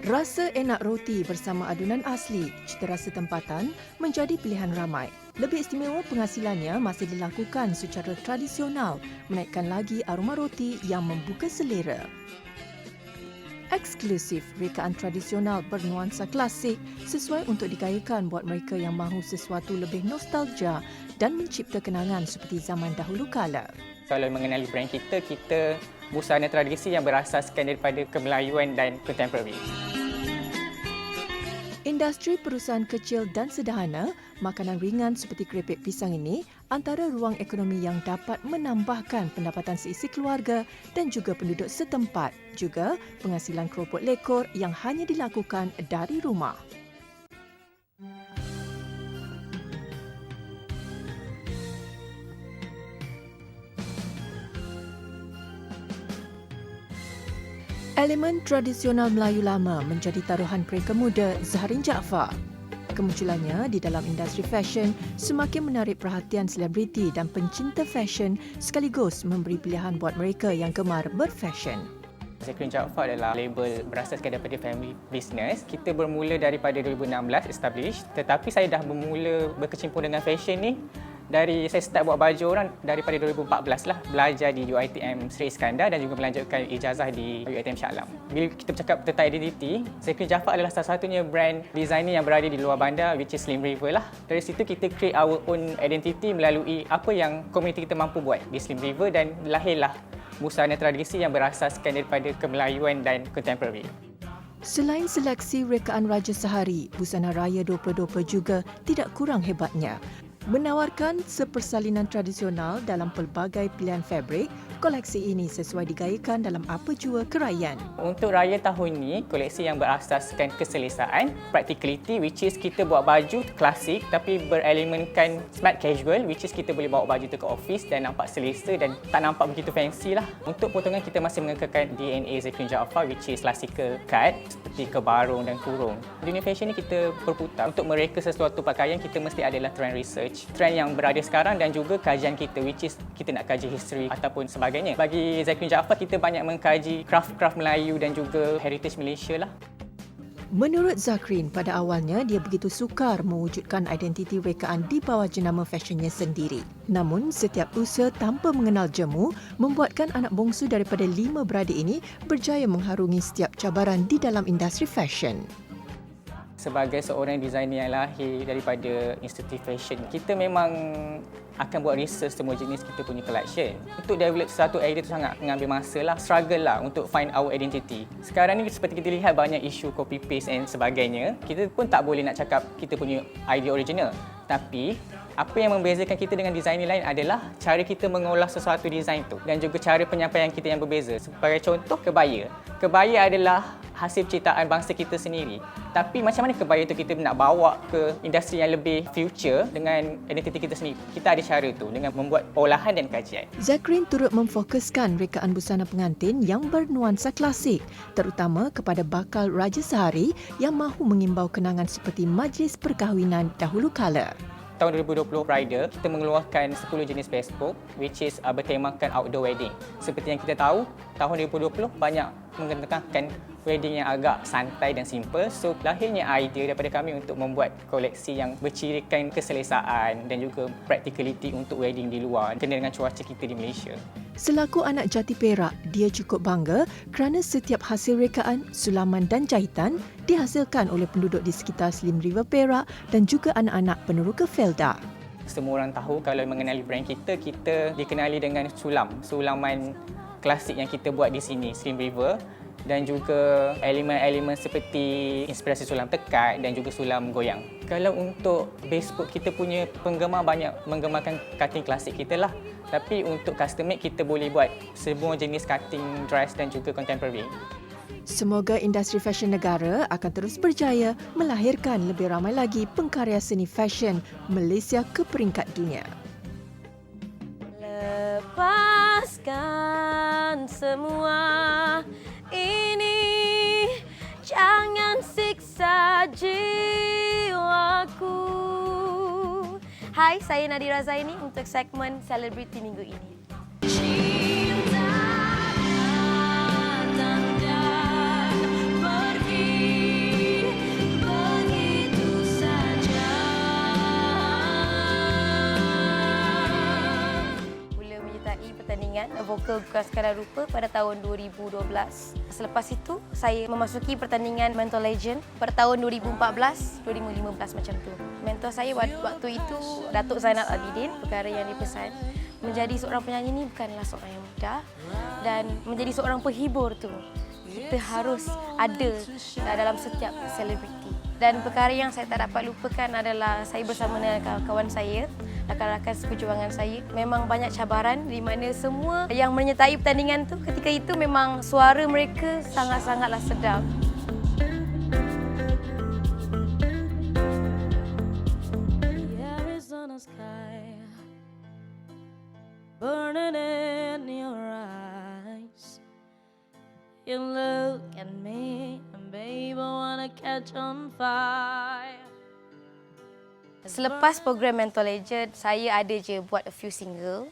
Rasa enak roti bersama adunan asli, cita rasa tempatan menjadi pilihan ramai. Lebih istimewa penghasilannya masih dilakukan secara tradisional, menaikkan lagi aroma roti yang membuka selera. Eksklusif rekaan tradisional bernuansa klasik sesuai untuk digayakan buat mereka yang mahu sesuatu lebih nostalgia dan mencipta kenangan seperti zaman dahulu kala. Kalau mengenali brand kita, kita busana tradisi yang berasaskan daripada kemelayuan dan contemporary. Industri perusahaan kecil dan sederhana, makanan ringan seperti keripik pisang ini antara ruang ekonomi yang dapat menambahkan pendapatan seisi keluarga dan juga penduduk setempat. Juga penghasilan keropok lekor yang hanya dilakukan dari rumah. Elemen tradisional Melayu lama menjadi taruhan pereka muda Zahrin Jaafar. Kemunculannya di dalam industri fashion semakin menarik perhatian selebriti dan pencinta fashion sekaligus memberi pilihan buat mereka yang gemar berfashion. Zahrin Jaafar adalah label berasaskan daripada family business. Kita bermula daripada 2016 establish, tetapi saya dah bermula berkecimpung dengan fashion ni dari saya start buat baju orang daripada 2014 lah, belajar di UiTM Sri Iskandar dan juga melanjutkan ijazah di UiTM Shah Alam. Bila kita bercakap tentang identiti, Zahrin Jaafar adalah salah satunya brand designer yang berada di luar bandar, which is Slim River lah. Dari situ kita create our own identity melalui apa yang komuniti kita mampu buat di Slim River dan lahirlah busana tradisi yang berasaskan daripada kemelayuan dan contemporary. Selain seleksi rekaan Raja Sehari, busana Raya 2020 juga tidak kurang hebatnya. Menawarkan sepersalinan tradisional dalam pelbagai pilihan fabrik, koleksi ini sesuai digayakan dalam apa jua kerajaan. Untuk Raya tahun ini, koleksi yang berasaskan keselesaan, practicality, which is kita buat baju klasik tapi berelemenkan smart casual, which is kita boleh bawa baju tu ke office dan nampak selesa dan tak nampak begitu fancy lah. Untuk potongan kita masih mengekalkan DNA Zahrin Jaafar, which is classical cut seperti kebarung dan kurung. Di dunia fashion ni kita berputar. Untuk mereka sesuatu pakaian, kita mesti adalah trend research. Trend yang berada sekarang dan juga kajian kita, which is kita nak kaji history ataupun sebagainya. Bagi Zahrin Jaafar, kita banyak mengkaji craft-craft Melayu dan juga heritage Malaysia lah. Menurut Zahrin, pada awalnya dia begitu sukar mewujudkan identiti rekaan di bawah jenama fashionnya sendiri. Namun, setiap usaha tanpa mengenal jemu membuatkan anak bongsu daripada 5 beradik ini berjaya mengharungi setiap cabaran di dalam industri fashion. Sebagai seorang designer yang lahir daripada institusi fashion, kita memang akan buat research semua jenis kita punya collection. Untuk develop satu idea tu sangat mengambil masa lah, struggle lah untuk find our identity. Sekarang ni seperti kita lihat banyak isu copy paste and sebagainya, kita pun tak boleh nak cakap kita punya idea original. Tapi apa yang membezakan kita dengan designer lain adalah cara kita mengolah sesuatu design tu dan juga cara penyampaian kita yang berbeza. Sebagai contoh, kebaya. Kebaya adalah hasil ciptaan bangsa kita sendiri. Tapi macam mana kebaya tu kita nak bawa ke industri yang lebih future dengan identiti kita sendiri? Kita ada cara tu dengan membuat olahan dan kajian. Zahrin turut memfokuskan rekaan busana pengantin yang bernuansa klasik, terutama kepada bakal Raja Sehari yang mahu mengimbau kenangan seperti majlis perkahwinan dahulu kala. Tahun 2020 Bridal, kita mengeluarkan 10 jenis bespoke which is bertemakan outdoor wedding. Seperti yang kita tahu, tahun 2020 banyak mengedepankan wedding yang agak santai dan simple. So, lahirnya idea daripada kami untuk membuat koleksi yang bercirikan keselesaan dan juga practicality untuk wedding di luar kena dengan cuaca kita di Malaysia. Selaku anak jati Perak, dia cukup bangga kerana setiap hasil rekaan, sulaman dan jahitan dihasilkan oleh penduduk di sekitar Slim River Perak dan juga anak-anak peneroka Felda. Semua orang tahu kalau mengenali brand kita, kita dikenali dengan sulaman klasik yang kita buat di sini, Slim River, dan juga elemen-elemen seperti inspirasi sulam tekat dan juga sulam goyang. Kalau untuk bespoke, kita punya penggemar banyak menggemarkan cutting klasik kita lah. Tapi untuk custom made, kita boleh buat semua jenis cutting dress dan juga contemporary. Semoga industri fashion negara akan terus berjaya melahirkan lebih ramai lagi pengkarya seni fashion Malaysia ke peringkat dunia. Lepaskan semua ini, jangan siksa jiwaku. Hai, saya Nadira Zaini untuk segmen Selebriti Minggu ini. Cinta tanda pergi. vokal Bukan Sekadar Rupa pada tahun 2012. Selepas itu, saya memasuki pertandingan Mentor Legend pada tahun 2014, 2015 macam tu. Mentor saya waktu itu Datuk Zainal Abidin, perkara yang dipesan. Menjadi seorang penyanyi ni bukanlah seorang yang mudah, dan menjadi seorang penghibur tu kita harus ada dalam setiap selebriti. Dan perkara yang saya tak dapat lupakan adalah saya bersama dengan kawan-kawan saya, rakan-rakan seperjuangan saya. Memang banyak cabaran di mana semua yang menyertai pertandingan tu ketika itu memang suara mereka sangat-sangatlah sedap. Burning in your eyes, you look at me and babe I wanna catch on fire. Selepas program Mentor Legend, saya ada je buat a few single.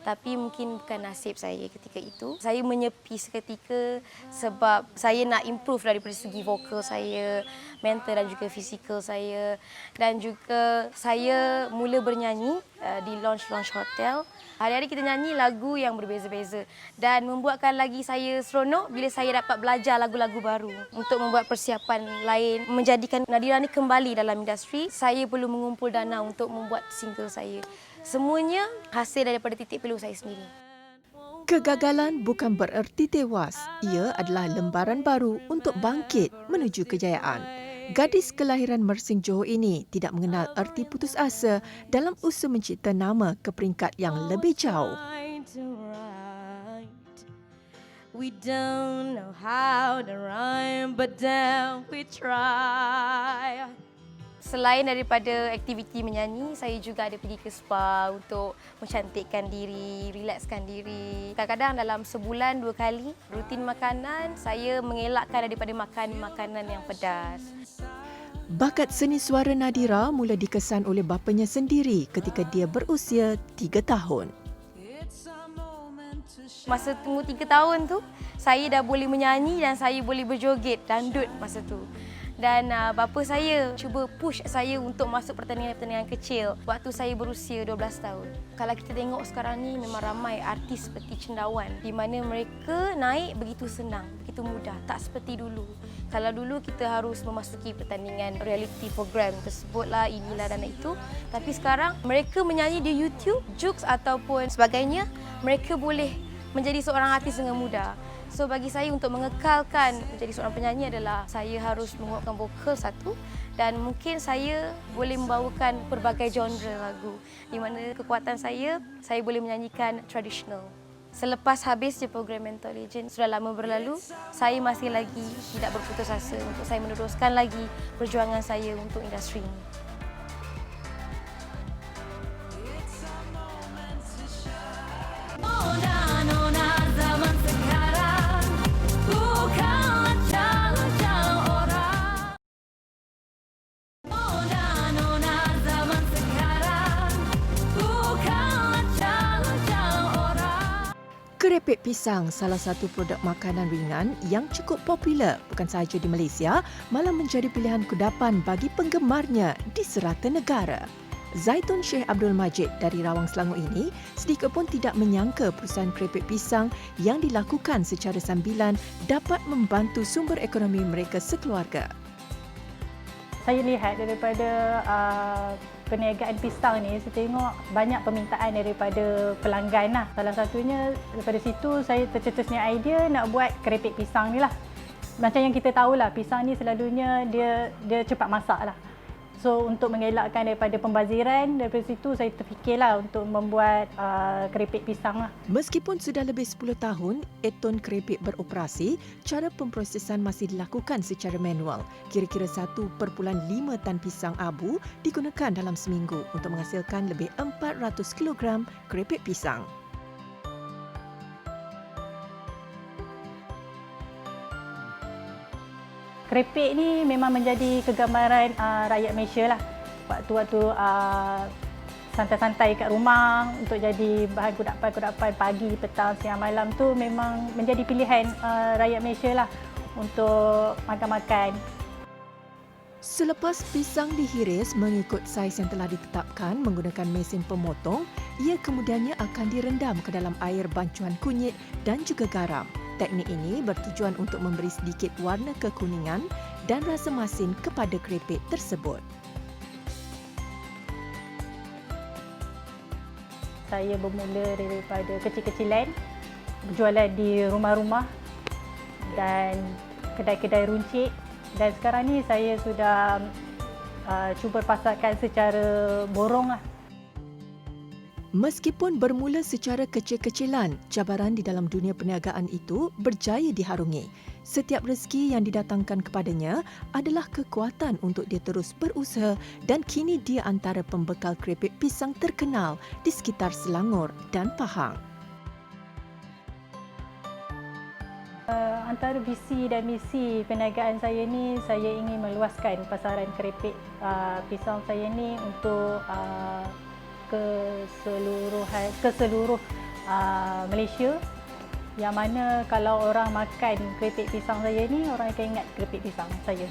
Tapi mungkin bukan nasib saya ketika itu. Saya menyepi seketika sebab saya nak improve daripada segi vokal saya, mental dan juga fizikal saya. Dan juga saya mula bernyanyi di lounge hotel. Hari-hari kita nyanyi lagu yang berbeza-beza. Dan membuatkan lagi saya seronok bila saya dapat belajar lagu-lagu baru. Untuk membuat persiapan lain, menjadikan Nadira ni kembali dalam industri, saya perlu mengumpul dana untuk membuat single saya. Semuanya hasil daripada titik peluh saya sendiri. Kegagalan bukan bererti tewas. Ia adalah lembaran baru untuk bangkit menuju kejayaan. Gadis kelahiran Mersing Johor ini tidak mengenal erti putus asa dalam usaha mencipta nama ke peringkat yang lebih jauh. We don't know how to rhyme, but damn we try. Selain daripada aktiviti menyanyi, saya juga ada pergi ke spa untuk mencantikkan diri, relaxkan diri. Kadang-kadang dalam sebulan 2 kali, rutin makanan, saya mengelakkan daripada makan makanan yang pedas. Bakat seni suara Nadira mula dikesan oleh bapanya sendiri ketika dia berusia 3 tahun. Masa tunggu 3 tahun tu, saya dah boleh menyanyi dan saya boleh berjoget dandut masa tu. Dan bapa saya cuba push saya untuk masuk pertandingan-pertandingan kecil waktu saya berusia 12 tahun. Kalau kita tengok sekarang ni memang ramai artis seperti cendawan di mana mereka naik begitu senang, begitu mudah, tak seperti dulu. Kalau dulu kita harus memasuki pertandingan reality program tersebutlah, inilah dan itu. Tapi sekarang mereka menyanyi di YouTube, Joox ataupun sebagainya, mereka boleh menjadi seorang artis dengan mudah. So bagi saya untuk mengekalkan menjadi seorang penyanyi adalah saya harus menguatkan vokal satu dan mungkin saya boleh membawakan pelbagai genre lagu di mana kekuatan saya boleh menyanyikan tradisional. Selepas habis je program Mentor Legend, sudah lama berlalu, saya masih lagi tidak berputus asa untuk saya meneruskan lagi perjuangan saya untuk industri ini. Kerepek pisang, salah satu produk makanan ringan yang cukup popular bukan sahaja di Malaysia, malah menjadi pilihan kudapan bagi penggemarnya di serata negara. Zaitun Sheikh Abdul Majid dari Rawang Selangor ini sedikit pun tidak menyangka perusahaan kerepek pisang yang dilakukan secara sambilan dapat membantu sumber ekonomi mereka sekeluarga. Saya lihat daripada perniagaan pisang ni, saya tengok banyak permintaan daripada pelanggan lah. Salah satunya daripada situ saya tercetusnya idea nak buat kerepek pisang ni lah. Macam yang kita tahulah, pisang ni selalunya dia cepat masak lah. So untuk mengelakkan daripada pembaziran, daripada situ saya terfikirlah untuk membuat kerepek pisang lah. Meskipun sudah lebih 10 tahun, Eton Kerepek beroperasi, cara pemprosesan masih dilakukan secara manual. Kira-kira 1.5 tan pisang abu digunakan dalam seminggu untuk menghasilkan lebih 400 kg kerepek pisang. Kerepek ni memang menjadi kegemaran rakyat Malaysia lah. Waktu-waktu santai-santai kat rumah untuk jadi bahan kudapan-kudapan pagi, petang, siang, malam tu memang menjadi pilihan rakyat Malaysia lah untuk makan-makan. Selepas pisang dihiris mengikut saiz yang telah ditetapkan menggunakan mesin pemotong, ia kemudiannya akan direndam ke dalam air bancuan kunyit dan juga garam. Teknik ini bertujuan untuk memberi sedikit warna kekuningan dan rasa masin kepada keripik tersebut. Saya bermula daripada kecil-kecilan, berjualan di rumah-rumah dan kedai-kedai runcit. Dan sekarang ni saya sudah cuba pasarkan secara borong lah. Meskipun bermula secara kecil-kecilan, cabaran di dalam dunia perniagaan itu berjaya diharungi. Setiap rezeki yang didatangkan kepadanya adalah kekuatan untuk dia terus berusaha dan kini dia antara pembekal keripik pisang terkenal di sekitar Selangor dan Pahang. Antara visi dan misi perniagaan saya ni, saya ingin meluaskan pasaran keripik pisang saya ni untuk ke seluruh Malaysia, yang mana kalau orang makan keripik pisang saya ni, orang akan ingat keripik pisang saya.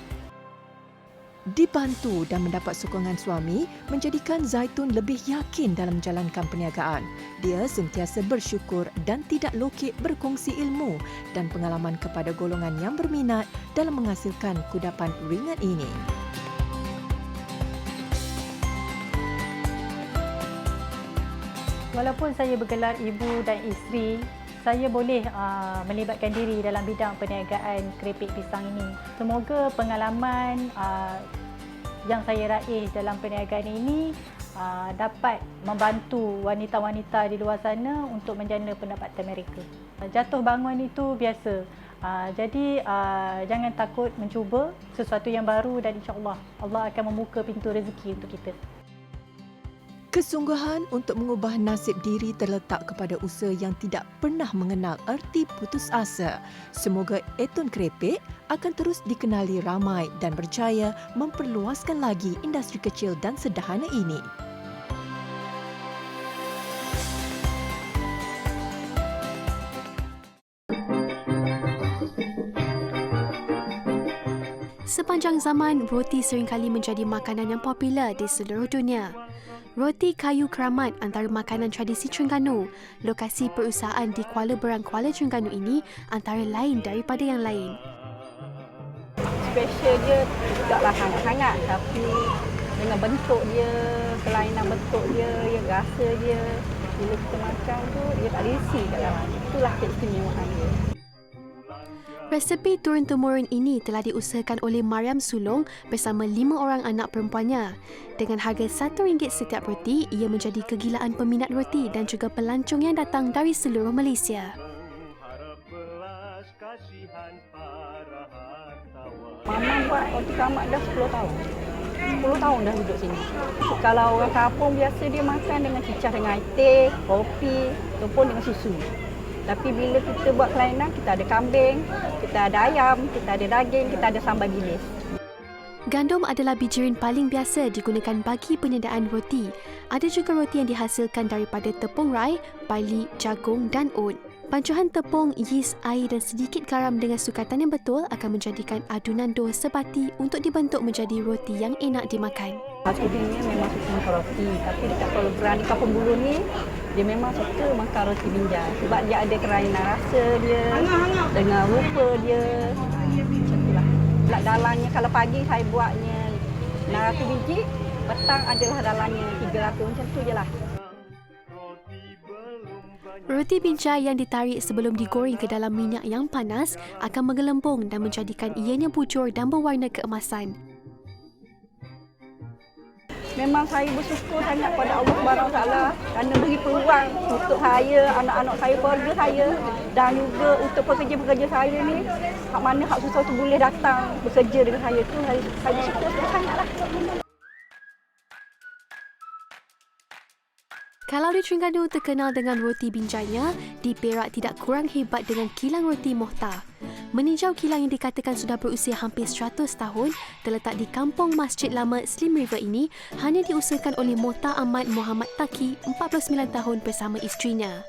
Dibantu dan mendapat sokongan suami menjadikan Zaitun lebih yakin dalam menjalankan perniagaan. Dia sentiasa bersyukur dan tidak lokek berkongsi ilmu dan pengalaman kepada golongan yang berminat dalam menghasilkan kudapan ringan ini. Walaupun saya bergelar ibu dan isteri, saya boleh melibatkan diri dalam bidang perniagaan keripik pisang ini. Semoga pengalaman yang saya raih dalam perniagaan ini dapat membantu wanita-wanita di luar sana untuk menjana pendapatan mereka. Jatuh bangun itu biasa. Jadi jangan takut mencuba sesuatu yang baru dan insya-Allah Allah akan membuka pintu rezeki untuk kita. Kesungguhan untuk mengubah nasib diri terletak kepada usaha yang tidak pernah mengenal erti putus asa. Semoga Etun Keripik akan terus dikenali ramai dan berjaya memperluaskan lagi industri kecil dan sederhana ini. Sepanjang zaman, roti seringkali menjadi makanan yang popular di seluruh dunia. Roti kayu keramat antara makanan tradisi Terengganu. Lokasi perusahaan di Kuala Berang, Kuala Terengganu ini antara lain daripada yang lain. Special dia tidaklah hangat-hangat, tapi dengan bentuk dia, kelainan bentuk dia, yang rasa dia, bila kita makan tu dia tak ada isi kat dalam. Itulah keistimewaan dia. Resepi turun-temurun ini telah diusahakan oleh Mariam Sulong bersama 5 orang anak perempuannya. Dengan harga RM1 setiap roti, ia menjadi kegilaan peminat roti dan juga pelancong yang datang dari seluruh Malaysia. Mama buat roti keramat dah 10 tahun. 10 tahun dah duduk sini. Kalau orang kampung biasa dia makan dengan cicah dengan teh, kopi ataupun dengan susu. Tapi bila kita buat kelainan, kita ada kambing, kita ada ayam, kita ada daging, kita ada sambal gilis. Gandum adalah bijirin paling biasa digunakan bagi penyediaan roti. Ada juga roti yang dihasilkan daripada tepung rai, barli, jagung dan oat. Pancuran tepung, yeast, air dan sedikit garam dengan sukatan yang betul akan menjadikan adunan dough sebati untuk dibentuk menjadi roti yang enak dimakan. Husband ni memang suka makan roti, tapi dekat Kuala Berang di Kampung Bulu ni, dia memang suka makan roti binjai. Sebab dia ada kelainan rasa dia, dengan rupa dia. Macam itulah. Dalamnya kalau pagi saya buatnya 600 biji, petang adalah dalamnya 300, macam tu je lah. Roti binjai yang ditarik sebelum digoreng ke dalam minyak yang panas akan menggelembung dan menjadikan ianya bujur dan berwarna keemasan. Memang saya bersyukur sangat pada Allah Subhanahu Wa Taala kerana beri peluang untuk saya, anak-anak saya, keluarga saya dan juga untuk pekerja-pekerja saya ni, hak mana hak susah tu boleh datang bekerja dengan saya tu, saya bersyukur sangatlah. Kalau di Terengganu terkenal dengan roti binjainya, di Perak tidak kurang hebat dengan kilang roti Mohtar. Meninjau kilang yang dikatakan sudah berusia hampir 100 tahun, terletak di kampung Masjid Lama Slim River ini, hanya diusahakan oleh Mohtar Ahmad Muhammad Taki, 49 tahun bersama isterinya.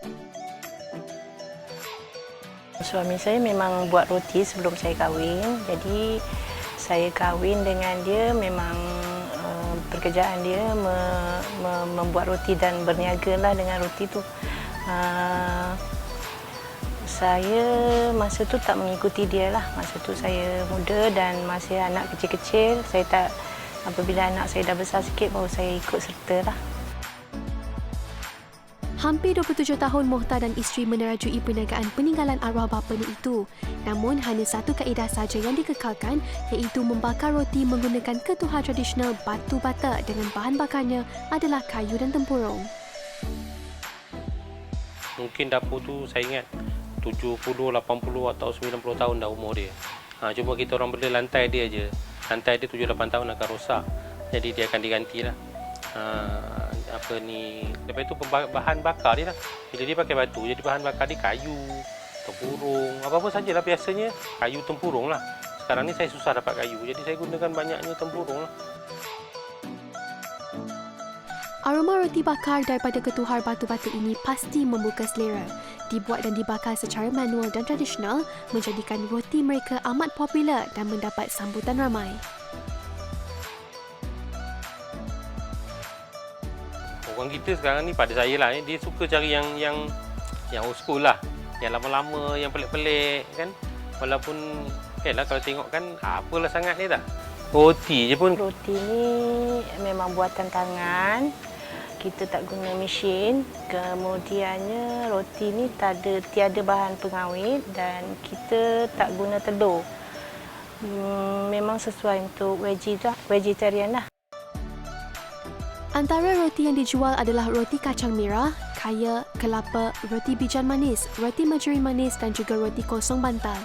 Suami saya memang buat roti sebelum saya kahwin, jadi saya kahwin dengan dia memang pekerjaan dia membuat roti dan berniaga lah dengan roti tu. Saya masa tu tak mengikuti dia lah. Masa tu saya muda dan masih anak kecil-kecil. Apabila anak saya dah besar sikit baru saya ikut serta lah. Hampir 27 tahun Mohtar dan isteri menerajui perniagaan peninggalan arwah bapanya itu. Namun hanya satu kaedah saja yang dikekalkan, iaitu membakar roti menggunakan ketuhar tradisional batu bata dengan bahan bakarnya adalah kayu dan tempurung. Mungkin dapur tu saya ingat 70, 80 atau 90 tahun dah umur dia. Cuma kita orang bela lantai dia je. Lantai dia 7-8 tahun akan rosak. Jadi dia akan digantilah. Lepas itu bahan bakar dia lah. Bila dia pakai batu, jadi bahan bakar dia kayu, tempurung, apa-apa sajalah biasanya kayu tempurung lah. Sekarang ni saya susah dapat kayu, jadi saya gunakan banyaknya tempurung lah. Aroma roti bakar daripada ketuhar batu bata ini pasti membuka selera. Dibuat dan dibakar secara manual dan tradisional menjadikan roti mereka amat popular dan mendapat sambutan ramai. Orang kita sekarang ni pada saya lah, dia suka cari yang old school lah, yang lama-lama, yang pelik-pelik kan. Walaupun lah kalau tengok kan apalah sangat ni tak. Roti je pun. Roti ni memang buatan tangan. Kita tak guna mesin. Kemudiannya roti ni tiada bahan pengawet dan kita tak guna telur. Memang sesuai untuk vegetarian lah. Antara roti yang dijual adalah roti kacang merah, kaya, kelapa, roti bijan manis, roti margarin manis dan juga roti kosong bantal.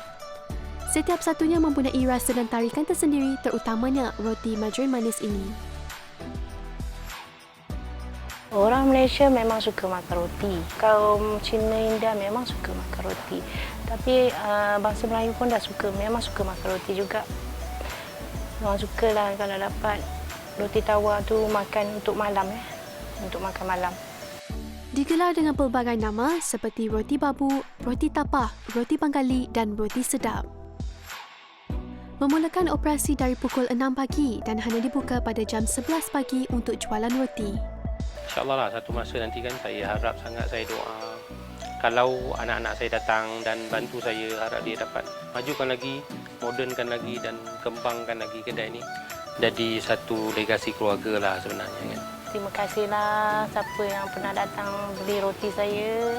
Setiap satunya mempunyai rasa dan tarikan tersendiri, terutamanya roti margarin manis ini. Orang Malaysia memang suka makan roti. Kaum Cina India memang suka makan roti. Tapi bangsa Melayu pun memang suka makan roti juga. Orang sukalah kalau dapat roti tawar tu makan untuk malam untuk makan malam. Digelar dengan pelbagai nama seperti roti babu, roti tapah, roti panggali dan roti sedap. Memulakan operasi dari pukul 6 pagi dan hanya dibuka pada jam 11 pagi untuk jualan roti. InsyaAllah lah satu masa nanti kan saya harap sangat, saya doa kalau anak-anak saya datang dan bantu saya, harap dia dapat majukan lagi, modernkan lagi dan kembangkan lagi kedai ni. Jadi satu legasi keluarga lah sebenarnya kan. Terima kasihlah siapa yang pernah datang beli roti saya.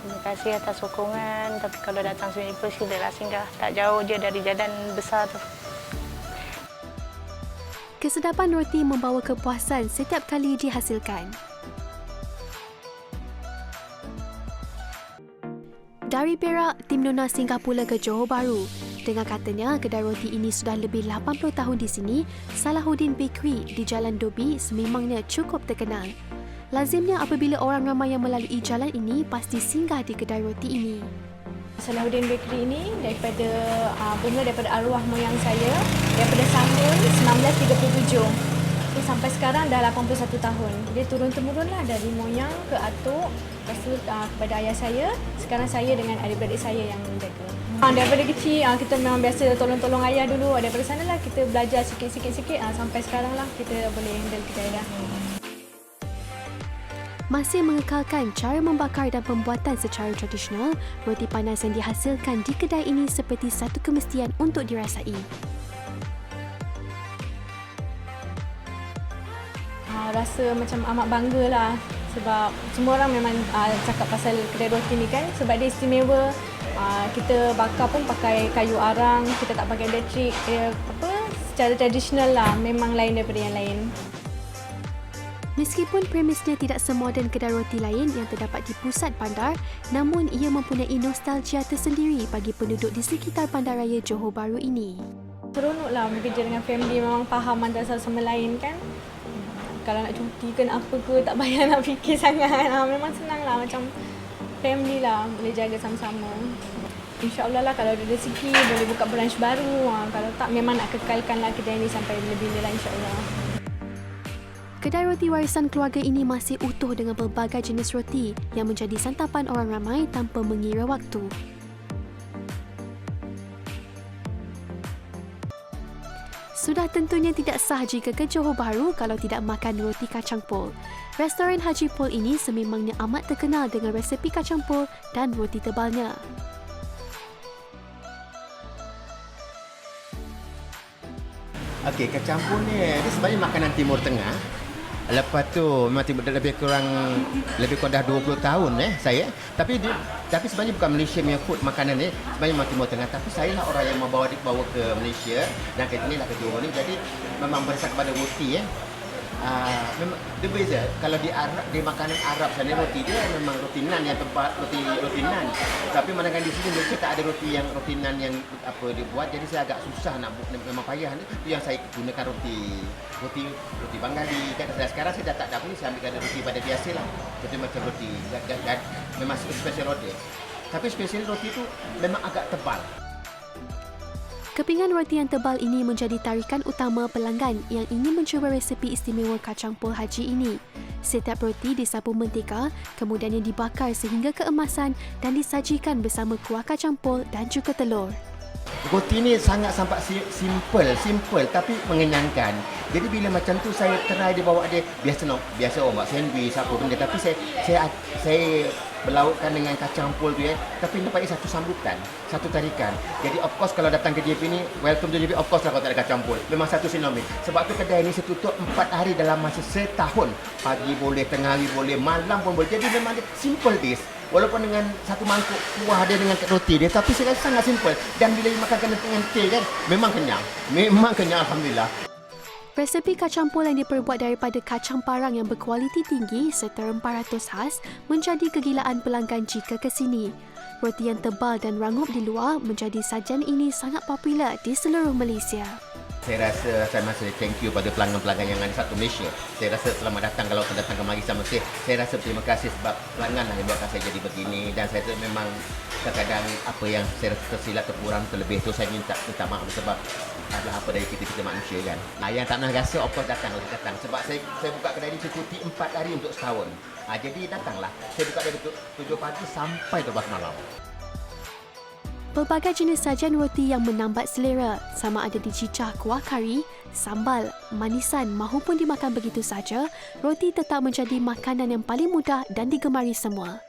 Terima kasih atas sokongan. Tapi kalau datang sini pun silalah singgah. Tak jauh je dari jalan besar tu. Kesedapan roti membawa kepuasan setiap kali dihasilkan. Dari Perak, tim Nona singgah pula ke Johor Bahru. Dengan katanya, kedai roti ini sudah lebih 80 tahun di sini, Salahuddin Bakery di Jalan Dobi sememangnya cukup terkenal. Lazimnya apabila orang ramai yang melalui jalan ini pasti singgah di kedai roti ini. Salahuddin Bakery ini bermula daripada arwah moyang saya daripada Sambun 1937. Sampai sekarang dah 81 tahun. Dia turun-temurun lah dari moyang ke atuk, lepas tu kepada ayah saya. Sekarang saya dengan adik-beradik saya yang menjaga. Daripada kecil kita memang biasa tolong-tolong ayah dulu. Daripada sana lah kita belajar sikit-sikit sampai sekarang lah kita boleh handle kedai dah. Masih mengekalkan cara membakar dan pembuatan secara tradisional, roti panas yang dihasilkan di kedai ini seperti satu kemestian untuk dirasai. Rasa macam amat bangga lah sebab semua orang memang cakap pasal kedai roti ni kan sebab dia istimewa. Kita bakar pun pakai kayu arang, kita tak pakai elektrik. Secara tradisional lah, memang lain daripada yang lain. Meskipun premisnya tidak semoden kedai roti lain yang terdapat di pusat bandar, namun ia mempunyai nostalgia tersendiri bagi penduduk di sekitar bandaraya Johor Bahru ini. Seronoklah bekerja dengan family, memang faham antara satu sama lain kan. Kalau nak cuti ke nak apa ke, tak payah nak fikir sangat. Memang senang lah, macam family lah, boleh jaga sama-sama. InsyaAllah lah kalau ada rezeki boleh buka branch baru. Kalau tak memang nak kekalkan lah kedai ni sampai bila-bila lah insyaAllah. Kedai roti warisan keluarga ini masih utuh dengan pelbagai jenis roti yang menjadi santapan orang ramai tanpa mengira waktu. Sudah tentunya tidak sah jika ke Johor Bahru kalau tidak makan roti kacang pol. Restoran Haji Pol ini sememangnya amat terkenal dengan resepi kacang pol dan roti tebalnya. Okey, kacang pol ni dia sebenarnya makanan Timur Tengah. Lepas tu memang lebih kurang dah 20 tahun saya. Tapi sebenarnya bukan Malaysia punya food makanan ni, sebenarnya memang Timur Tengah. Tapi saya lah orang yang membawa ke Malaysia dan ke sini lah ke Johor ni. Jadi memang berdasar kepada roti memang dia beza. Kalau di Arab, di makanan Arab sana roti dia memang roti nan yang tempat roti nan. Tapi manakala di sini Malaysia tak ada roti nan yang apa dia buat. Jadi saya agak susah nak memang payah ni. Itu yang saya gunakan roti Bengali. Sekarang saya dah tak ada ni, saya ambil roti pada biasa lah. Roti macam roti dan memang special roti. Tapi special roti tu memang agak tebal. Kepingan roti yang tebal ini menjadi tarikan utama pelanggan yang ingin mencuba resepi istimewa kacang pol haji ini. Setiap roti disabung mentega, kemudiannya dibakar sehingga keemasan dan disajikan bersama kuah kacang pol dan juga telur. Roti ni sangat simple tapi mengenyangkan. Jadi bila macam tu saya try dia bawa dia biasa orang buat sandwich apa benda, tapi saya berlautkan dengan kacang pol tu tapi dapat satu sambutan, satu tarikan. Jadi of course kalau datang ke JP ni, welcome to JP, of course lah kalau tak ada kacang pol. Memang satu sinonim. Sebab tu kedai ni setutup 4 hari dalam masa setahun. Pagi boleh, tengah hari boleh, malam pun boleh. Jadi memang dia simple dish. Walaupun dengan satu mangkuk kuah dia dengan roti dia, tapi saya rasa sangat simple. Dan bila dimakan dengan teh kan, memang kenyang. Memang kenyang, alhamdulillah. Resepi kacang pol yang diperbuat daripada kacang parang yang berkualiti tinggi serta rempah ratus khas menjadi kegilaan pelanggan jika ke sini. Roti yang tebal dan rangup di luar menjadi sajian ini sangat popular di seluruh Malaysia. Saya rasa saya masih thank you pada pelanggan-pelanggan yang ada satu Malaysia. Saya rasa selamat datang kalau datang kemari sama saya. Saya rasa terima kasih sebab pelanggan lah yang buatkan saya jadi begini, dan saya rasa memang kadang-kadang apa yang saya rasa tersilap terkurang terlebih tu saya minta maaf sebab adalah apa dari kita manusia kan. Yang tak nak rasa of course datang. Sebab saya buka kedai ni cuti 4 hari untuk setahun. Jadi datanglah. Saya buka dari 7 pagi sampai 12 malam. Pelbagai jenis sajian roti yang menambat selera, sama ada dicicah kuah kari, sambal, manisan mahupun dimakan begitu saja, roti tetap menjadi makanan yang paling mudah dan digemari semua.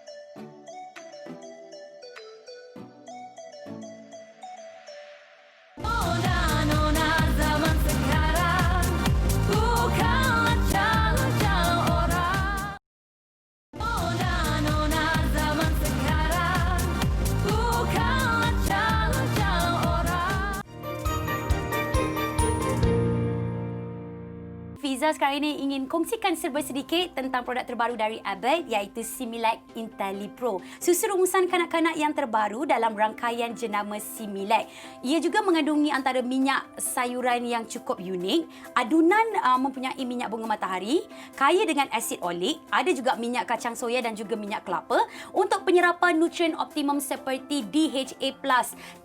Fiza sekarang ini ingin kongsikan serba sedikit tentang produk terbaru dari Abbott, iaitu Similac IntelliPro. Susu rumusan kanak-kanak yang terbaru dalam rangkaian jenama Similac. Ia juga mengandungi antara minyak sayuran yang cukup unik, adunan mempunyai minyak bunga matahari, kaya dengan asid olik, ada juga minyak kacang soya dan juga minyak kelapa untuk penyerapan nutrien optimum seperti DHA+,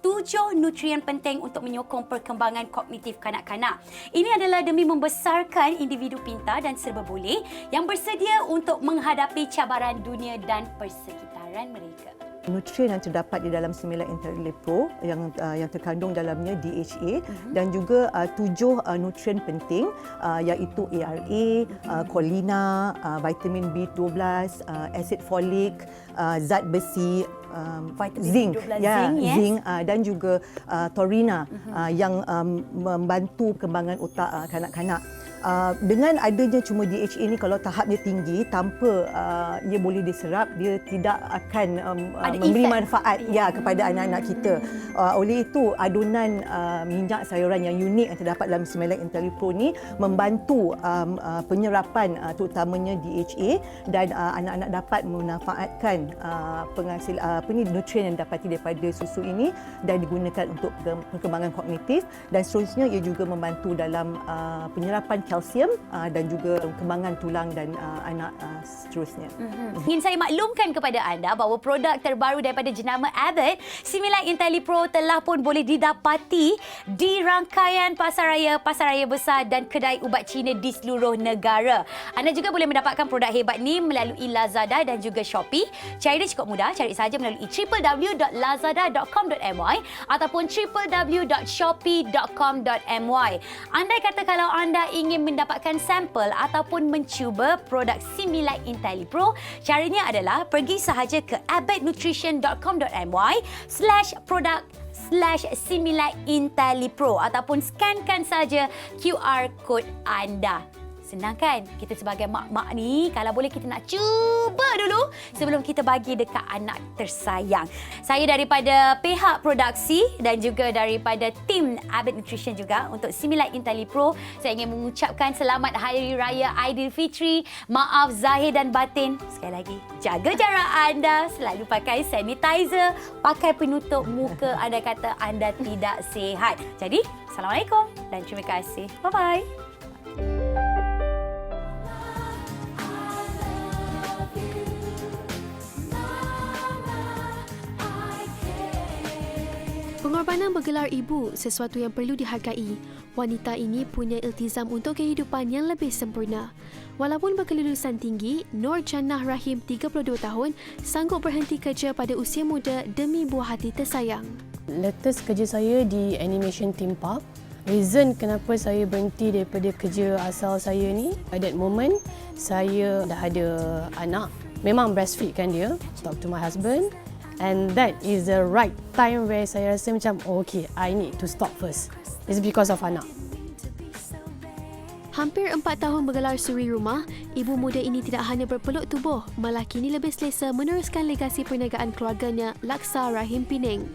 7 nutrien penting untuk menyokong perkembangan kognitif kanak-kanak. Ini adalah demi membesarkan individu pintar dan serba boleh yang bersedia untuk menghadapi cabaran dunia dan persekitaran mereka. Nutrien yang terdapat di dalam Similac IntelliPro yang terkandung dalamnya DHA dan juga 7 nutrien penting iaitu ARA, Choline, vitamin B12, asid folik, zat besi, zinc, zinc dan juga taurina yang membantu perkembangan otak kanak-kanak. Dengan adanya cuma DHA ni, kalau tahapnya tinggi tanpa ia boleh diserap, dia tidak akan memberi manfaat kepada anak-anak kita. Oleh itu adunan minyak sayuran yang unik yang terdapat dalam Similac IntelliPro ni membantu penyerapan terutamanya DHA, dan anak-anak dapat memanfaatkan penghasil nutrien yang didapati daripada susu ini dan digunakan untuk perkembangan kognitif, dan seterusnya ia juga membantu dalam penyerapan kalsium dan juga kembangan tulang dan anak seterusnya. Ingin saya maklumkan kepada anda bahawa produk terbaru daripada jenama Abbott, Similac IntelliPro telah pun boleh didapati di rangkaian pasaraya besar dan kedai ubat Cina di seluruh negara. Anda juga boleh mendapatkan produk hebat ni melalui Lazada dan juga Shopee. Cari dia cukup mudah, cari saja melalui www.lazada.com.my ataupun www.shopee.com.my. Andai kata kalau anda ingin mendapatkan sampel ataupun mencuba produk Similac IntelliPro, caranya adalah pergi sahaja ke abbottnutrition.com.my/product/Similac IntelliPro ataupun scankan saja QR code anda. Senang kan? Kita sebagai mak-mak ni, kalau boleh kita nak cuba dulu sebelum kita bagi dekat anak tersayang. Saya daripada pihak produksi dan juga daripada tim Abbott Nutrition juga untuk Similac IntelliPro, saya ingin mengucapkan selamat Hari Raya Aidilfitri. Maaf zahir dan batin. Sekali lagi, jaga jarak anda, selalu pakai sanitizer, pakai penutup muka anda kata anda tidak sihat. Jadi, Assalamualaikum dan terima kasih. Bye-bye. Pengorbanan bergelar ibu sesuatu yang perlu dihargai. Wanita ini punya iltizam untuk kehidupan yang lebih sempurna. Walaupun berkelulusan tinggi, Nur Jannah Rahim 32 tahun sanggup berhenti kerja pada usia muda demi buah hati tersayang. Latest kerja saya di animation theme park. Reason kenapa saya berhenti daripada kerja asal saya ni, at that moment saya dah ada anak. Memang breastfeed kan dia, talk to my husband. And that is the right time where saya rasa macam, oh, okay, I need to stop first. It's because of anak. Hampir 4 tahun bergelar suri rumah, ibu muda ini tidak hanya berpeluk tubuh, malah kini lebih selesa meneruskan legasi perniagaan keluarganya, Laksa Rahim Pining.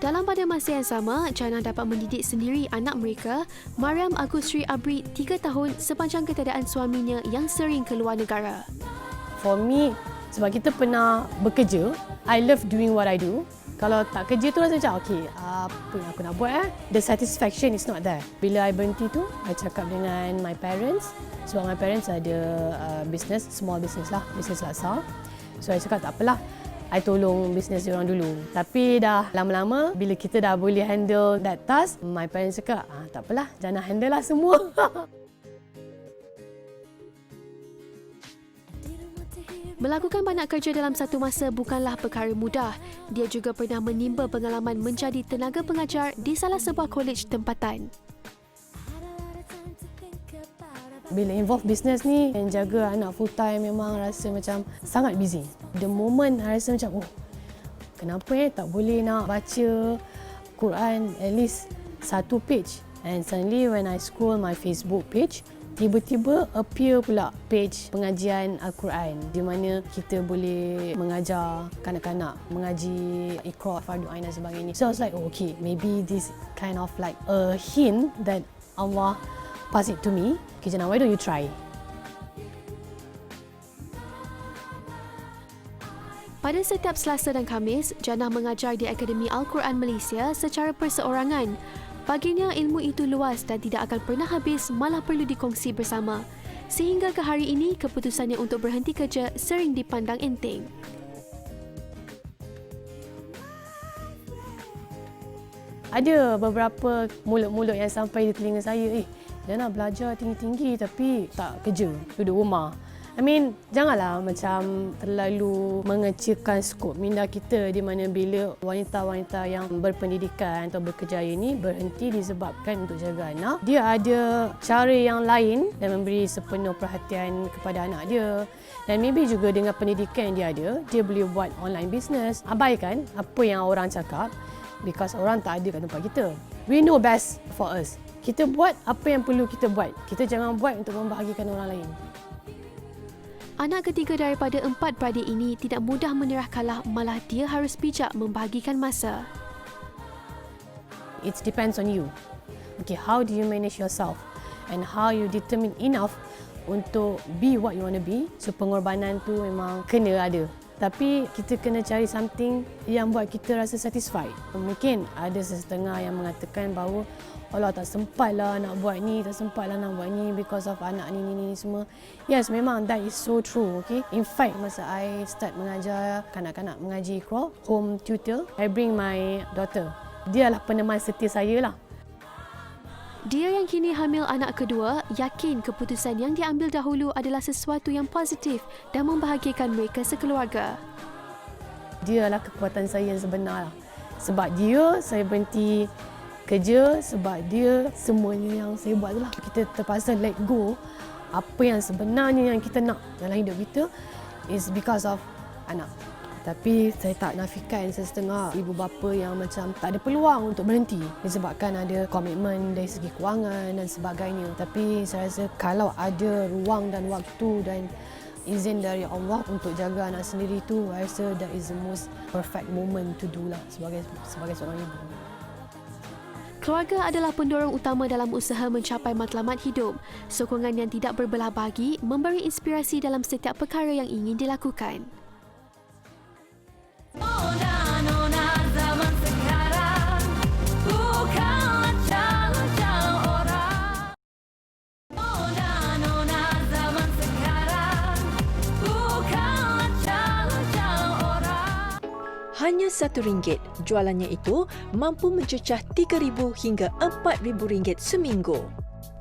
Dalam pada masa yang sama, Jannah dapat mendidik sendiri anak mereka, Mariam Agusri Abri 3 tahun sepanjang ketiadaan suaminya yang sering keluar negara. For me, sebab kita pernah bekerja, I love doing what I do. Kalau tak kerja tu rasa macam, okay, apa yang aku nak buat? The satisfaction is not there. Bila I berhenti tu, I cakap dengan my parents, sebab my parents ada business, small business lah, business laksa. So I cakap tak apalah, I tolong bisnes diorang dulu. Tapi dah lama-lama, bila kita dah boleh handle that task, my parents cakap, tak apalah, Jannah handle lah semua. Melakukan banyak kerja dalam satu masa bukanlah perkara mudah. Dia juga pernah menimba pengalaman menjadi tenaga pengajar di salah sebuah kolej tempatan. Bila involve business ni, yang jaga anak full time memang rasa macam sangat busy. The moment I rasa macam, kenapa tak boleh nak baca Quran at least 1 page. And suddenly when I scroll my Facebook page, tiba-tiba appear pula page pengajian Al-Quran di mana kita boleh mengajar kanak-kanak, mengaji Iqra, Fardu Ain dan sebagainya. So I was like, okay, maybe this kind of like a hint that Allah pass it to me. Okay, Jannah, why don't you try? Pada setiap Selasa dan Khamis, Jannah mengajar di Akademi Al-Quran Malaysia secara perseorangan. Baginya, ilmu itu luas dan tidak akan pernah habis, malah perlu dikongsi bersama. Sehingga ke hari ini, keputusannya untuk berhenti kerja sering dipandang enteng. Ada beberapa mulut-mulut yang sampai di telinga saya, Jannah belajar tinggi-tinggi tapi tak kerja, duduk rumah. I mean, janganlah macam terlalu mengecilkan skop minda kita di mana bila wanita-wanita yang berpendidikan atau berkerjaya ini berhenti disebabkan untuk jaga anak. Dia ada cara yang lain dan memberi sepenuh perhatian kepada anak dia. Dan maybe juga dengan pendidikan yang dia ada, dia boleh buat online business. Abaikan apa yang orang cakap because orang tak ada kat tempat kita. We know best for us. Kita buat apa yang perlu kita buat. Kita jangan buat untuk membahagikan orang lain. Anak ketiga daripada 4 beradik ini tidak mudah menyerah kalah, malah dia harus bijak membahagikan masa. It depends on you. Okay, how do you manage yourself and how you determine enough untuk be what you want to be. So pengorbanan tu memang kena ada. Tapi kita kena cari something yang buat kita rasa satisfied. Mungkin ada setengah yang mengatakan bahawa Allah tak sempat lah nak buat ni, tak sempat lah nak buat ni because of anak ni semua. Yes, memang that is so true. Okay? In fact, masa I start mengajar kanak-kanak mengaji Iqra, home tutor, I bring my daughter. Dia lah peneman setia saya lah. Dia yang kini hamil anak kedua yakin keputusan yang diambil dahulu adalah sesuatu yang positif dan membahagiakan mereka sekeluarga. Dia lah kekuatan saya yang sebenar lah. Sebab dia, saya berhenti kerja, sebab dia, semuanya yang saya buat itulah. Kita terpaksa let go apa yang sebenarnya yang kita nak dalam hidup kita is because of anak. Tapi saya tak nafikan setengah ibu bapa yang macam tak ada peluang untuk berhenti disebabkan ada komitmen dari segi kewangan dan sebagainya. Tapi saya rasa kalau ada ruang dan waktu dan izin dari Allah untuk jaga anak sendiri tu, saya rasa that is the most perfect moment to do lah sebagai seorang ibu. Keluarga adalah pendorong utama dalam usaha mencapai matlamat hidup. Sokongan yang tidak berbelah bagi memberi inspirasi dalam setiap perkara yang ingin dilakukan. Hanya RM1, jualannya itu mampu mencecah RM3,000 hingga RM4,000 seminggu.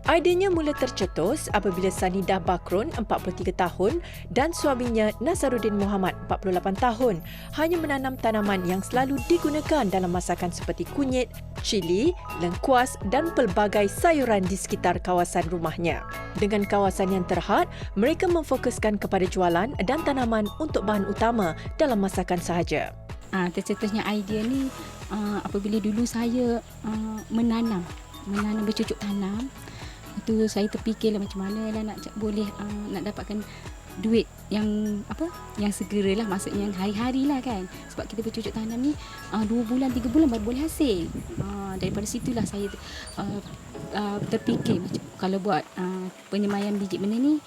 Idenya mula tercetus apabila Sanidah Bakrun, 43 tahun dan suaminya Nazaruddin Muhammad, 48 tahun, hanya menanam tanaman yang selalu digunakan dalam masakan seperti kunyit, cili, lengkuas dan pelbagai sayuran di sekitar kawasan rumahnya. Dengan kawasan yang terhad, mereka memfokuskan kepada jualan dan tanaman untuk bahan utama dalam masakan sahaja. Tercetusnya idea ni apabila dulu saya menanam bercucuk tanam. Itu saya terfikirlah macam mana lah nak boleh nak dapatkan duit yang segeralah, maksudnya hari-hari lah kan. Sebab kita bercucuk tanam ni 2 bulan 3 bulan baru boleh hasil. Daripada situlah saya terfikir macam kalau buat penyemaian biji benda ni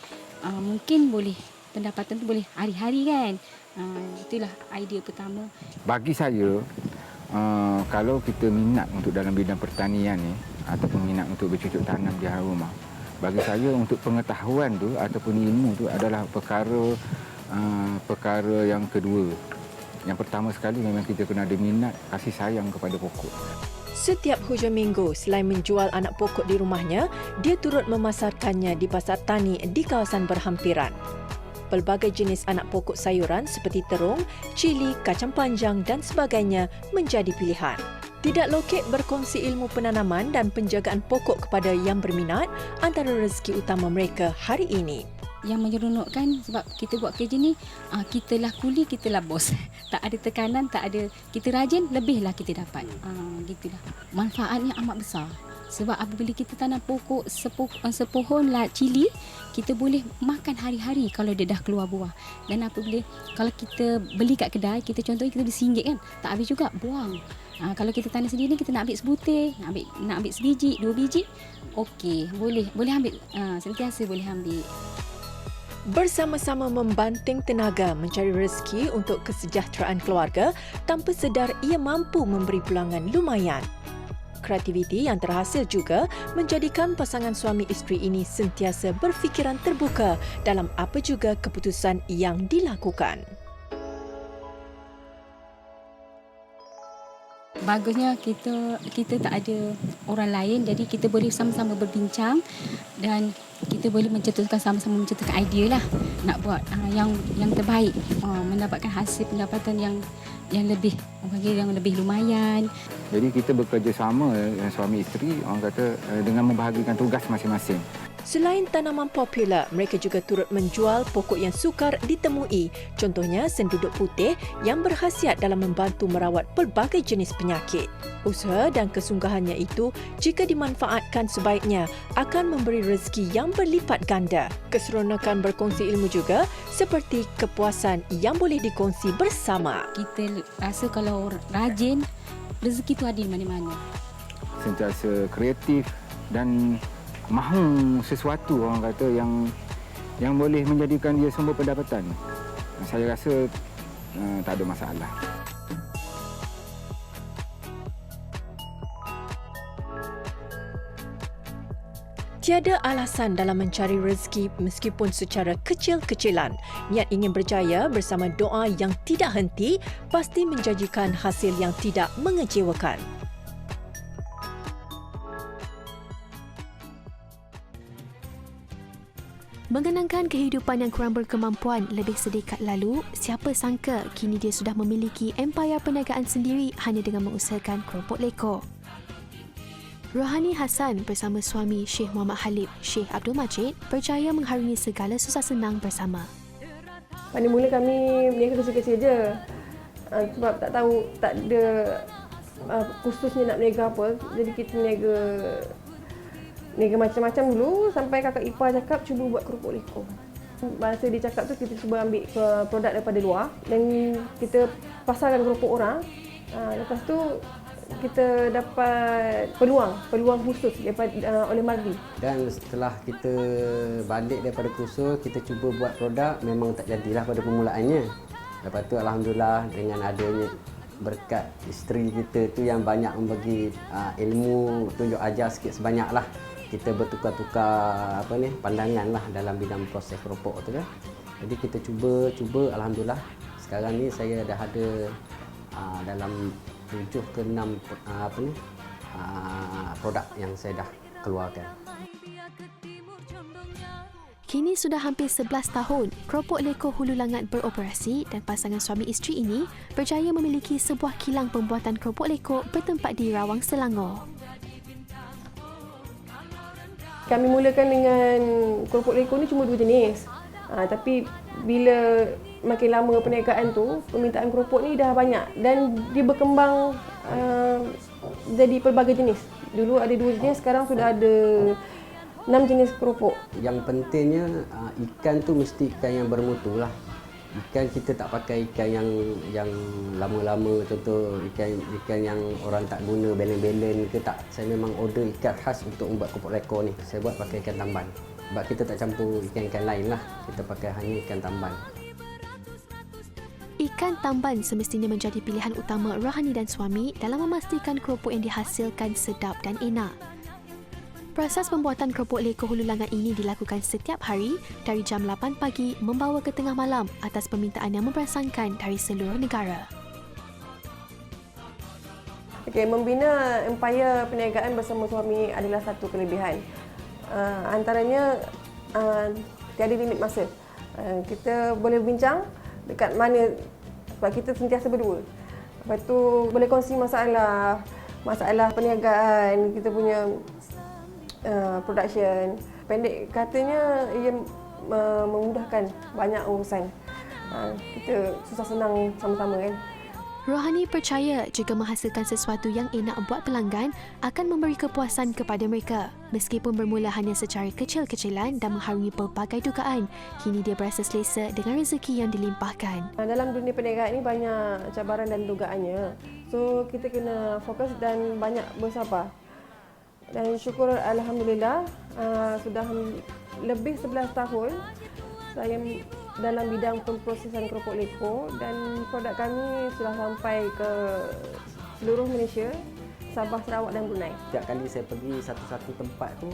mungkin boleh pendapatan tu boleh hari-hari kan. Itulah idea pertama. Bagi saya, kalau kita minat untuk dalam bidang pertanian ni ataupun minat untuk bercucuk tanam di halaman rumah, bagi saya untuk pengetahuan tu ataupun ilmu tu adalah perkara yang kedua. Yang pertama sekali memang kita kena ada minat, kasih sayang kepada pokok. Setiap hujung minggu, selain menjual anak pokok di rumahnya, dia turut memasarkannya di pasar tani di kawasan berhampiran. Pelbagai jenis anak pokok sayuran seperti terung, cili, kacang panjang dan sebagainya menjadi pilihan. Tidak lokek berkongsi ilmu penanaman dan penjagaan pokok kepada yang berminat antara rezeki utama mereka hari ini. Yang menyeronokkan sebab kita buat kerja ni, kitalah kuli, kitalah bos. Tak ada tekanan, tak ada, kita rajin, lebihlah kita dapat. Gitulah. Manfaatnya amat besar. Sebab apabila kita tanam pokok sepohon cili, kita boleh makan hari-hari kalau dia dah keluar buah. Dan apabila kalau kita beli kat kedai, kita contohnya kita beli RM1 kan, tak habis juga, buang. Kalau kita tanam sendiri, kita nak ambil sebutir, nak ambil sebiji, 2 biji, okey, boleh ambil, sentiasa boleh ambil. Bersama-sama membanting tenaga mencari rezeki untuk kesejahteraan keluarga, tanpa sedar ia mampu memberi pulangan lumayan. Kreativiti yang terhasil juga menjadikan pasangan suami isteri ini sentiasa berfikiran terbuka dalam apa juga keputusan yang dilakukan. Bagusnya kita tak ada orang lain, jadi kita boleh sama-sama berbincang dan kita boleh sama-sama mencetuskan idea lah nak buat yang terbaik, mendapatkan hasil pendapatan yang lebih lumayan. Jadi kita bekerjasama suami isteri, orang kata dengan membahagikan tugas masing-masing. Selain tanaman popular, mereka juga turut menjual pokok yang sukar ditemui. Contohnya senduduk putih yang berkhasiat dalam membantu merawat pelbagai jenis penyakit. Usaha dan kesungguhannya itu, jika dimanfaatkan sebaiknya, akan memberi rezeki yang berlipat ganda. Keseronokan berkongsi ilmu juga seperti kepuasan yang boleh dikongsi bersama. Kita rasa kalau rajin, rezeki itu ada di mana-mana. Sentiasa kreatif dan mahu sesuatu, orang kata yang boleh menjadikan dia sumber pendapatan. Saya rasa tak ada masalah. Tiada alasan dalam mencari rezeki meskipun secara kecil-kecilan. Niat ingin berjaya bersama doa yang tidak henti pasti menjanjikan hasil yang tidak mengecewakan. Mengenangkan kehidupan yang kurang berkemampuan lebih sedekat lalu, siapa sangka kini dia sudah memiliki empayar perniagaan sendiri hanya dengan mengusahakan keropok leko. Rohani Hassan bersama suami Syekh Muhammad Halib, Syekh Abdul Majid, berjaya mengharungi segala susah senang bersama. Pada mula kami berniaga kecil-kecil je. Sebab tak tahu, tak ada khususnya nak berniaga apa. Jadi kita berniaga macam-macam dulu sampai kakak ipar cakap cuba buat keropok leko. Masa dia cakap tu kita cuba ambil produk daripada luar dan kita pasarkan keropok orang. Lepas tu kita dapat peluang khusus daripada oleh Mardi. Dan setelah kita balik daripada kursus, kita cuba buat produk, memang tak jadilah pada permulaannya. Lepas tu alhamdulillah dengan adanya berkat isteri kita tu yang banyak membagi ilmu, tunjuk ajar sikit sebanyaklah. Kita bertukar-tukar pandangan lah dalam bidang proses keropok tu kan. Jadi kita cuba alhamdulillah. Sekarang ni saya dah ada dalam 7 ke 6 produk yang saya dah keluarkan. Kini sudah hampir 11 tahun, keropok leko Hulu Langat beroperasi dan pasangan suami isteri ini berjaya memiliki sebuah kilang pembuatan keropok leko bertempat di Rawang, Selangor. Kami mulakan dengan keropok leko ni cuma 2 jenis. Tapi bila makin lama perniagaan tu, permintaan keropok ni dah banyak dan dia berkembang jadi pelbagai jenis. Dulu ada 2 jenis, sekarang sudah ada 6 jenis keropok. Yang pentingnya ikan tu mesti ikan yang bermutu lah. Ikan kita tak pakai ikan yang lama-lama, contoh ikan yang orang tak guna belen-belen ke tak. Saya memang order ikan khas untuk membuat keropok leko ni. Saya buat pakai ikan tamban. Sebab kita tak campur ikan-ikan lain lah. Kita pakai hanya ikan tamban. Ikan tamban semestinya menjadi pilihan utama Rohani dan suami dalam memastikan keropok yang dihasilkan sedap dan enak. Proses pembuatan keropok leko Hulu Langat ini dilakukan setiap hari dari jam 8 pagi membawa ke tengah malam atas permintaan yang memberansangkan dari seluruh negara. Membina empayar perniagaan bersama suami adalah satu kelebihan. Antaranya tiada limit masa. Kita boleh berbincang dekat mana sebab kita sentiasa berdua. Lepas tu boleh kongsi masalah perniagaan, kita punya production. Pendek katanya ia memudahkan banyak urusan. Kita susah senang sama-sama kan. Rohani percaya jika menghasilkan sesuatu yang enak buat pelanggan akan memberi kepuasan kepada mereka. Meskipun bermula hanya secara kecil-kecilan dan mengharungi pelbagai dugaan, kini dia berasa selesa dengan rezeki yang dilimpahkan. Dalam dunia perniagaan ini banyak cabaran dan dugaannya. So kita kena fokus dan banyak bersabar. Dan syukur alhamdulillah sudah lebih 11 tahun saya dalam bidang pemprosesan keropok leko dan produk kami sudah sampai ke seluruh Malaysia, Sabah, Sarawak dan Brunei. Setiap kali saya pergi satu-satu tempat tu,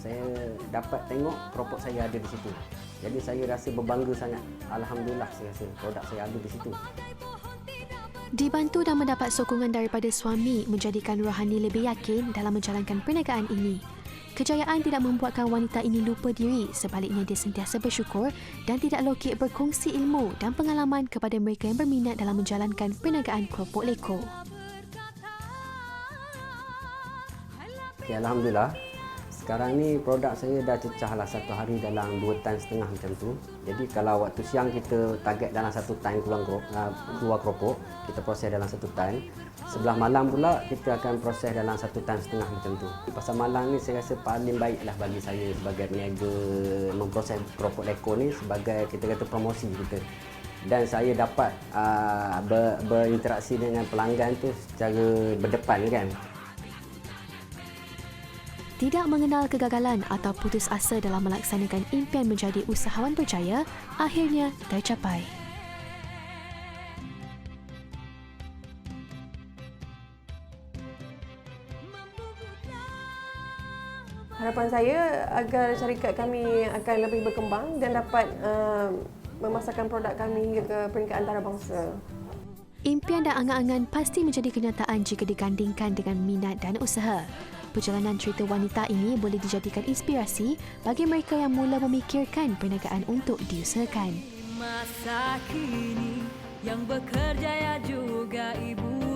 saya dapat tengok keropok saya ada di situ. Jadi saya rasa berbangga sangat. Alhamdulillah saya rasa produk saya ada di situ. Dibantu dan mendapat sokongan daripada suami menjadikan Rohani lebih yakin dalam menjalankan perniagaan ini. Kejayaan tidak membuatkan wanita ini lupa diri, sebaliknya dia sentiasa bersyukur dan tidak lokek berkongsi ilmu dan pengalaman kepada mereka yang berminat dalam menjalankan perniagaan keropok leko. Alhamdulillah, sekarang ni produk saya dah cecah lah satu hari dalam 2,5 tan macam tu. Jadi kalau waktu siang kita target dalam 1 tan keluar keropok, kita proses dalam 1 tan. Sebelah malam pula kita akan proses dalam 1,5 tan macam tu. Pasal malam ni saya rasa paling baiklah bagi saya sebagai peniaga memproses keropok leko ni sebagai kita kata promosi kita. Dan saya dapat berinteraksi dengan pelanggan tu secara berdepan kan. Tidak mengenal kegagalan atau putus asa dalam melaksanakan impian menjadi usahawan berjaya, akhirnya tercapai. Harapan saya agar syarikat kami akan lebih berkembang dan dapat memasarkan produk kami hingga ke peringkat antarabangsa. Impian dan angan-angan pasti menjadi kenyataan jika digandingkan dengan minat dan usaha. Perjalanan cerita wanita ini boleh dijadikan inspirasi bagi mereka yang mula memikirkan perniagaan untuk diusahakan. Masa kini yang bekerja ya juga ibu